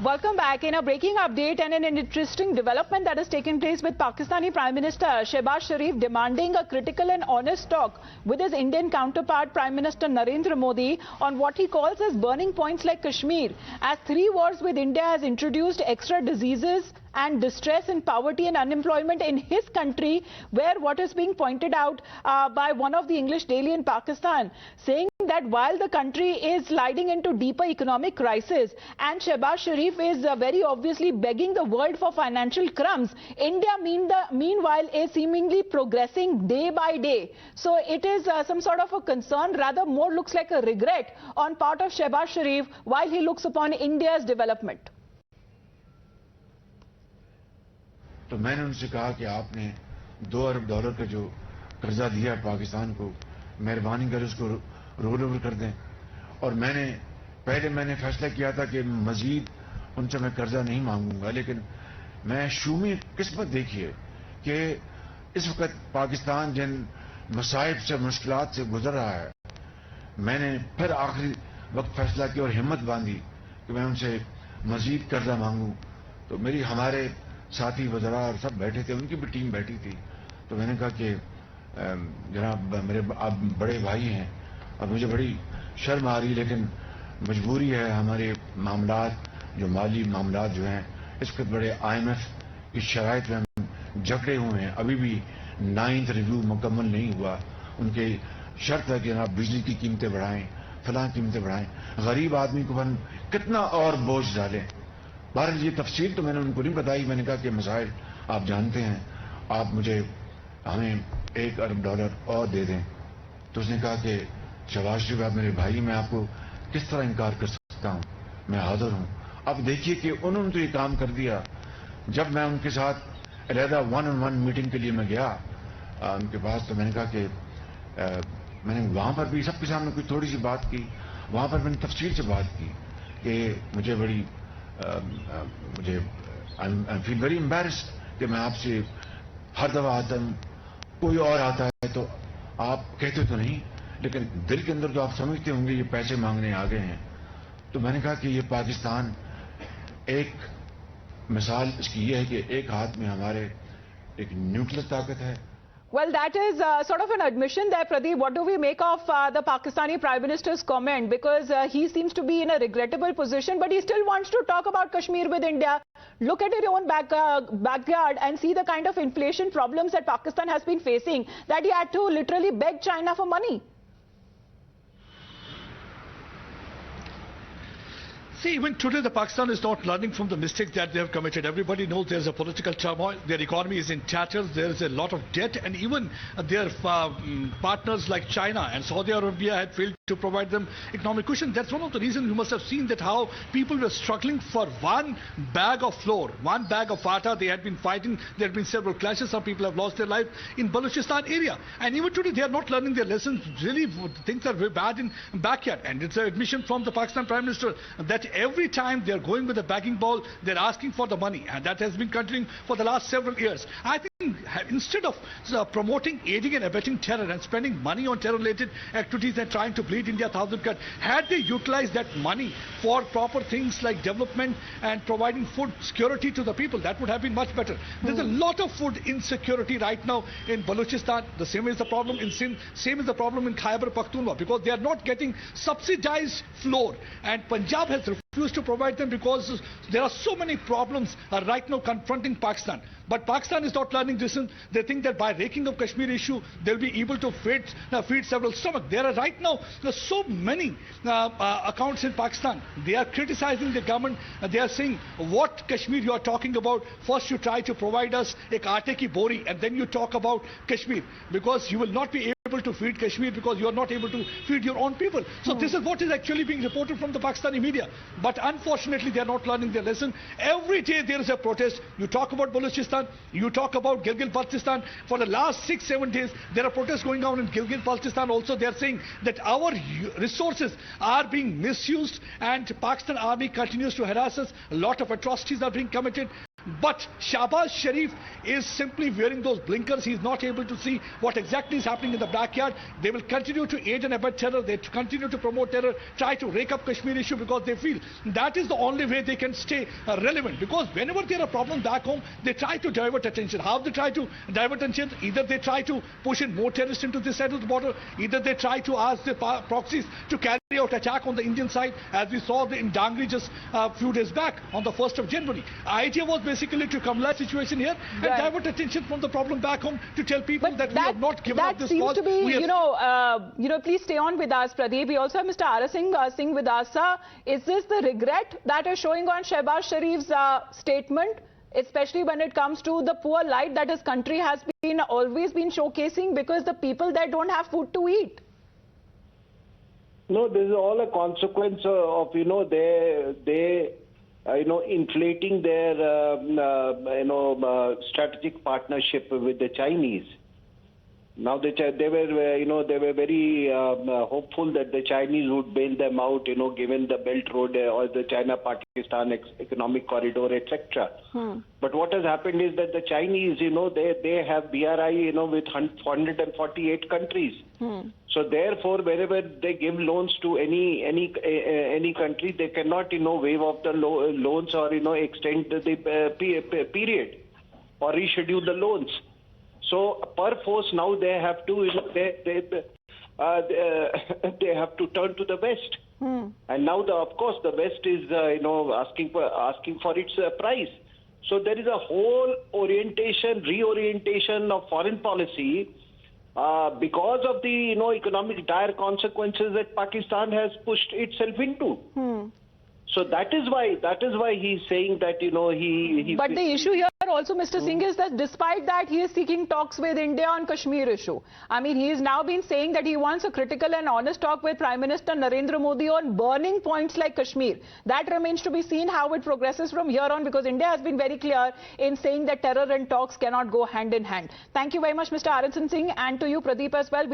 Welcome back. In a breaking update and an interesting development that has taken place with Pakistani Prime Minister Shehbaz Sharif demanding a critical and honest talk with his Indian counterpart Prime Minister Narendra Modi on what he calls as burning points like Kashmir, as 3 wars with India has introduced extra diseases and distress and poverty and unemployment in his country, where what is being pointed out by one of the English daily in Pakistan, saying that while the country is sliding into deeper economic crisis and Shehbaz Sharif is very obviously begging the world for financial crumbs, India meanwhile is seemingly progressing day by day. So it is some sort of a concern, rather more looks like a regret on part of Shehbaz Sharif while he looks upon India's development. तो मैंने उनसे कहा कि आपने $2 अरब का जो कर्जा दिया है पाकिस्तान को, मेहरबानी कर उसको रोल ओवर कर दें। और पहले मैंने फैसला किया था कि मजीद उनसे मैं कर्जा नहीं मांगूंगा, लेकिन मैं शूमी किस्मत देखिए कि इस वक्त पाकिस्तान जिन मसाइब से मुश्किलात से गुजर रहा है, मैंने फिर आखिरी वक्त फैसला किया और हिम्मत बांधी कि मैं उनसे मजीद कर्जा मांगूं। तो हमारे साथी वज़रा और सब बैठे थे, उनकी भी टीम बैठी थी। तो मैंने कहा कि जनाब मेरे आप बड़े भाई हैं और मुझे बड़ी शर्म आ रही, लेकिन मजबूरी है, हमारे मामलात जो माली मामलात जो हैं इस वक्त बड़े IMF की शराइत में हम जकड़े हुए हैं। अभी भी 9th रिव्यू मुकम्मल नहीं हुआ। उनके शर्त है कि जनाब बिजली की कीमतें बढ़ाएं, फलां कीमतें बढ़ाएं, गरीब आदमी को हम कितना और बोझ डालें। बहरहाल ये तफसील तो मैंने उनको नहीं बताई। मैंने कहा कि मसाइल आप जानते हैं, आप हमें $1 अरब और दे दें। तो उसने कहा कि शहबाज शरीफ आप मेरे भाई, मैं आपको किस तरह इनकार कर सकता हूं, मैं हाजिर हूं। अब देखिए कि उन्होंने तो ये काम कर दिया। जब मैं उनके साथ अलहदा 1-on-1 मीटिंग के लिए मैं गया उनके पास, तो मैंने कहा कि मैंने वहां पर भी सबके सामने कुछ थोड़ी सी बात की। वहां पर मैंने तफसील से बात की कि आई फील वेरी एम्बैरेस्ड कि मैं आपसे हर दफा आता हूं, कोई और आता है तो आप कहते तो नहीं, लेकिन दिल के अंदर तो आप समझते होंगे ये पैसे मांगने आ गए हैं। तो मैंने कहा कि ये पाकिस्तान एक मिसाल इसकी ये है कि एक हाथ में हमारे एक न्यूक्लियर ताकत है। Well, that is sort of an admission there, Pradeep. What do we make of the Pakistani Prime Minister's comment? Because he seems to be in a regrettable position, but he still wants to talk about Kashmir with India. Look at your own backyard and see the kind of inflation problems that Pakistan has been facing, that he had to literally beg China for money. See, even today, the Pakistan is not learning from the mistakes that they have committed. Everybody knows there's a political turmoil. Their economy is in tatters. There is a lot of debt, and even their partners like China and Saudi Arabia had failed to provide them economic cushion. That's one of the reasons you must have seen that how people were struggling for one bag of flour, one bag of atta. They had been fighting. There had been several clashes. Some people have lost their life in Balochistan area. And even today, they are not learning their lessons. Really, things are very bad in backyard. And it's an admission from the Pakistan Prime Minister that every time they're going with a begging ball, they're asking for the money. And that has been continuing for the last several years. I think instead of promoting, aiding and abetting terror and spending money on terror-related activities and trying to bleed India 1,000 cut, had they utilized that money for proper things like development and providing food security to the people, that would have been much better. There's a lot of food insecurity right now in Balochistan. The same is the problem in Sindh, same is the problem in Khyber Pakhtunkhwa, because they are not getting subsidized flour. And Punjab has refused to provide them because there are so many problems right now confronting Pakistan. But Pakistan is not learning this. They think that by raking up Kashmir issue, they'll be able to feed several stomachs. There are right now so many accounts in Pakistan. They are criticizing the government. They are saying, what Kashmir you are talking about? First you try to provide us a aate ki bori, and then you talk about Kashmir, because you will not be able to feed Kashmir because you are not able to feed your own people. So this is what is actually being reported from the Pakistani media. But unfortunately, they are not learning their lesson. Every day there is a protest. You talk about Balochistan, you talk about Gilgit-Baltistan. For the last 6-7 days, there are protests going on in Gilgit-Baltistan also. They are saying that our resources are being misused and Pakistan army continues to harass us. A lot of atrocities are being committed. But Shehbaz Sharif is simply wearing those blinkers. He's not able to see what exactly is happening in the backyard. They will continue to aid and abet terror. They continue to promote terror, try to rake up Kashmir issue because they feel that is the only way they can stay relevant. Because whenever there are problems back home, they try to divert attention. How they try to divert attention? Either they try to push in more terrorists into this side of the border, either they try to ask the proxies to carry out attack on the Indian side, as we saw in Dangri just a few days back on the 1st of January. Idea was basically to kamala situation here and divert attention from the problem back home to tell people that we have not given up this cause. That seems to be, please stay on with us, Pradeep. We also have Mr. Ara Singh with us. Is this the regret that is showing on Shehbaz Sharif's statement, especially when it comes to the poor light that his country has always been showcasing, because the people there don't have food to eat? No, this is all a consequence of they inflating their strategic partnership with the Chinese. Now they were very hopeful that the Chinese would bail them out, given the Belt Road or the China-Pakistan economic corridor, etc. But what has happened is that the Chinese, they have BRI, with 148 countries. So therefore, wherever they give loans to any country, they cannot, waive off the loans or extend the period or reschedule the loans. So per force now they have to they have to turn to the West, and now of course the West is asking for its price. So there is a whole reorientation of foreign policy because of the economic dire consequences that Pakistan has pushed itself into. So that is why he's saying that he. But the issue here also, Mr. Singh, is that despite that he is seeking talks with India on Kashmir issue. I mean, he has now been saying that he wants a critical and honest talk with Prime Minister Narendra Modi on burning points like Kashmir. That remains to be seen how it progresses from here on, because India has been very clear in saying that terror and talks cannot go hand in hand. Thank you very much, Mr. Ara Singh, and to you, Pradeep, as well.